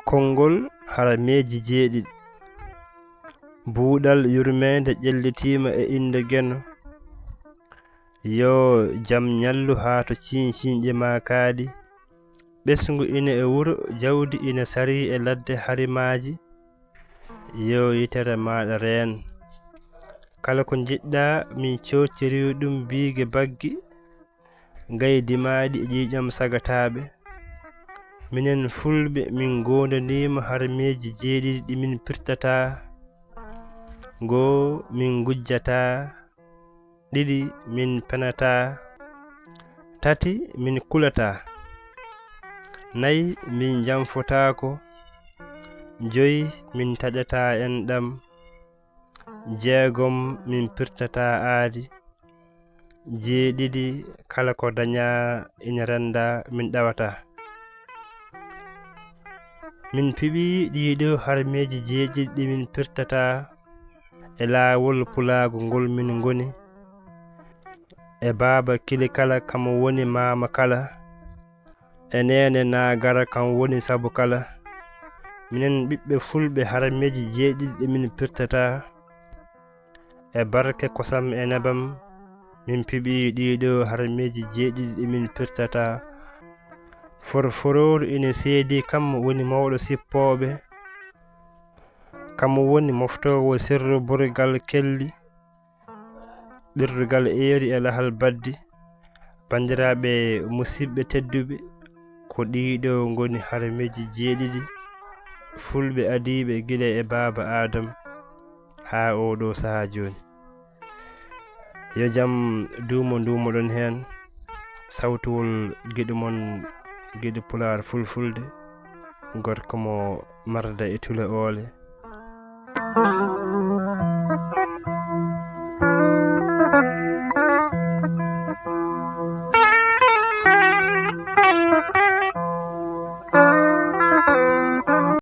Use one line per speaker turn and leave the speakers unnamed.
konngol harameji jeeɗiɗi buuɗal yurmede ƴellitima e inde Geno yo jam ñallu haa to cinciñƴe ma kaaɗi ɓesngu ina e wuro jawdi ina sari e ladde harimaji yo yitere maɗa reen kala ko jiɗɗa min cocciri ɗum biige baggi gaydimaɗi e ƴiƴam sagataɓe minen fulɓe min gondanima harameji jeeɗiɗi ɗi min pirtata goo min gujjata ɗiɗi min penata tati min kulata nayi min jamfotako joyi min taƴata enɗam jeegom min pirtata aadi jeeɗiɗi kala ko daña ina renda min ɗawata min piɓi ɗiɗo harameji jeeɗiɗi ɗi min pirtata e laawol pulaago ngol min ngoni e baaba kili kala kamo woni mama kala e nene naagara kam woni sabu kala minen ɓiɓɓe fulɓe harameji jeeɗiɗi ɗi min pirtata e barke kosam e nebam min piɓi ɗiɗo harameji jeeɗiɗi ɗi min pirtata forfororu ina seedi kam woni mawɗo sippoɓe kamo woni moftowo sirru burgal kelli ɓirdugal eeri e lahal baddi bandiraɓe musidɓe tedduɓe ko ɗiɗo ngoni harameji jeeɗiɗi fulɓe adiɓe gila e baba Adam haa oɗo saha joni yo jam duumo duumoɗon hen sawtuwol giɗo mon giɗo Pulaar fulfulde gorko mo marda e tule oole